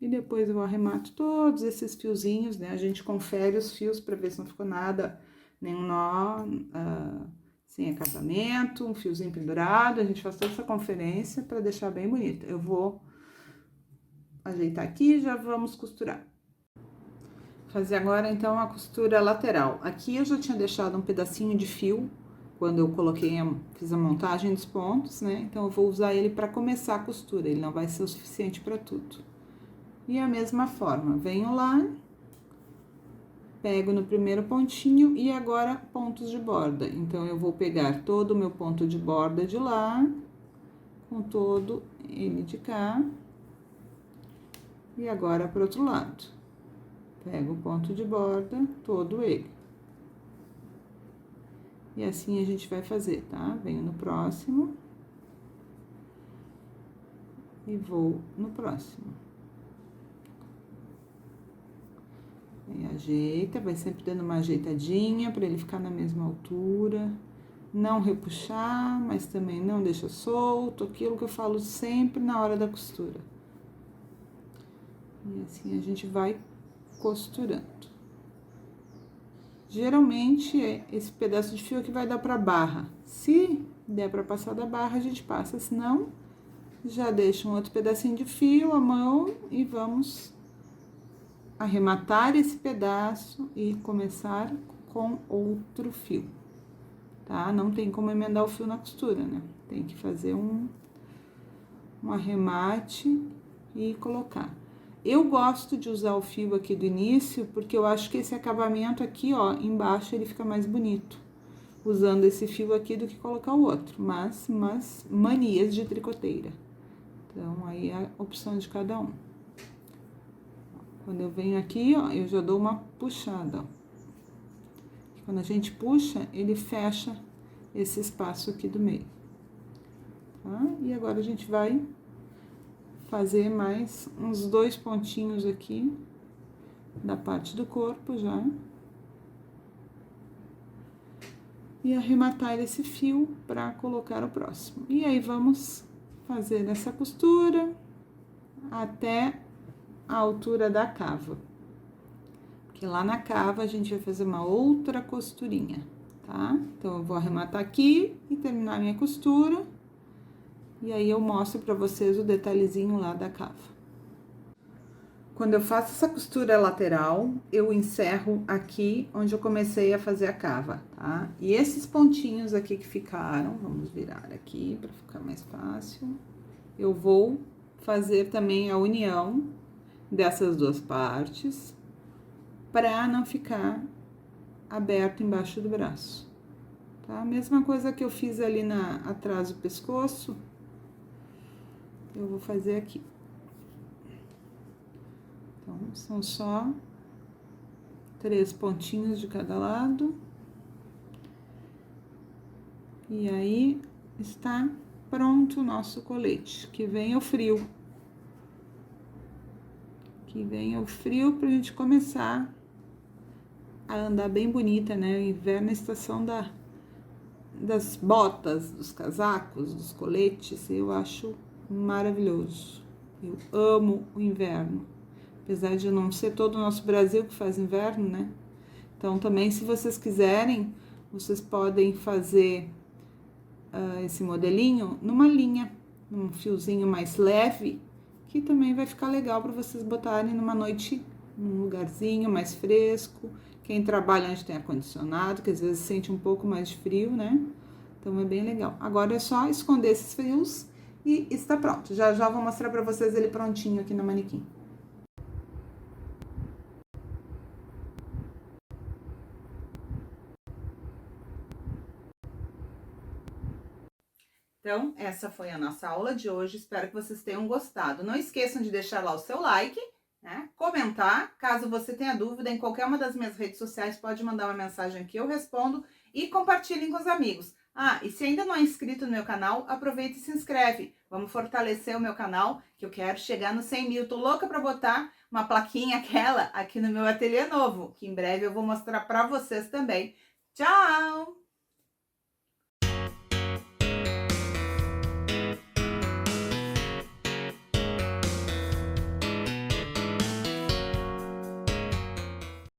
E depois eu arremato todos esses fiozinhos, né? A gente confere os fios para ver se não ficou nada, nenhum nó, sem acabamento, um fiozinho pendurado. A gente faz toda essa conferência para deixar bem bonita. Eu vou ajeitar aqui e já vamos costurar. Fazer agora, então, a costura lateral. Aqui eu já tinha deixado um pedacinho de fio, quando eu fiz a montagem dos pontos, né? Então, eu vou usar ele para começar a costura, ele não vai ser o suficiente para tudo. E a mesma forma, venho lá, pego no primeiro pontinho e agora pontos de borda. Então, eu vou pegar todo o meu ponto de borda de lá, com todo ele de cá, e agora pro outro lado. Pego o ponto de borda, todo ele. E assim a gente vai fazer, tá? Venho no próximo. E vou no próximo. Aí, ajeita, vai sempre dando uma ajeitadinha pra ele ficar na mesma altura. Não repuxar, mas também não deixa solto. Aquilo que eu falo sempre na hora da costura. E assim a gente vai costurando. Geralmente, é esse pedaço de fio que vai dar pra barra. Se der pra passar da barra, a gente passa. Se não, já deixa um outro pedacinho de fio à mão e vamos arrematar esse pedaço e começar com outro fio, tá? Não tem como emendar o fio na costura, né? Tem que fazer um arremate e colocar. Eu gosto de usar o fio aqui do início, porque eu acho que esse acabamento aqui, ó, embaixo, ele fica mais bonito, usando esse fio aqui do que colocar o outro, mas manias de tricoteira. Então, aí é a opção de cada um. Quando eu venho aqui, ó, eu já dou uma puxada, ó. Quando a gente puxa, ele fecha esse espaço aqui do meio, tá? E agora a gente vai fazer mais uns 2 pontinhos aqui da parte do corpo já. E arrematar esse fio para colocar o próximo. E aí, vamos fazer essa costura até a altura da cava. Porque lá na cava a gente vai fazer uma outra costurinha, tá? Então, eu vou arrematar aqui e terminar a minha costura. E aí, eu mostro pra vocês o detalhezinho lá da cava. Quando eu faço essa costura lateral, eu encerro aqui onde eu comecei a fazer a cava, tá? E esses pontinhos aqui que ficaram, vamos virar aqui pra ficar mais fácil. Eu vou fazer também a união dessas duas partes, pra não ficar aberto embaixo do braço, tá? Mesma coisa que eu fiz ali atrás do pescoço, eu vou fazer aqui. Então, são só 3 pontinhos de cada lado. E aí, está pronto o nosso colete, que vem o frio. Que vem o frio pra gente começar a andar bem bonita, né? O inverno é a estação das botas, dos casacos, dos coletes, eu acho maravilhoso. Eu amo o inverno. Apesar de não ser todo o nosso Brasil que faz inverno, né? Então, também, se vocês quiserem, vocês podem fazer esse modelinho numa linha, num fiozinho mais leve, que também vai ficar legal para vocês botarem numa noite, num lugarzinho mais fresco. Quem trabalha onde tem ar-condicionado, que às vezes sente um pouco mais de frio, né? Então, é bem legal. Agora, é só esconder esses fios e está pronto. Já já vou mostrar para vocês ele prontinho aqui no manequim. Então, essa foi a nossa aula de hoje, espero que vocês tenham gostado. Não esqueçam de deixar lá o seu like, né? Comentar, caso você tenha dúvida, em qualquer uma das minhas redes sociais, pode mandar uma mensagem que eu respondo e compartilhem com os amigos. Ah, e se ainda não é inscrito no meu canal, aproveita e se inscreve. Vamos fortalecer o meu canal, que eu quero chegar nos 100 mil. Tô louca para botar uma plaquinha aquela aqui no meu ateliê novo, que em breve eu vou mostrar para vocês também. Tchau!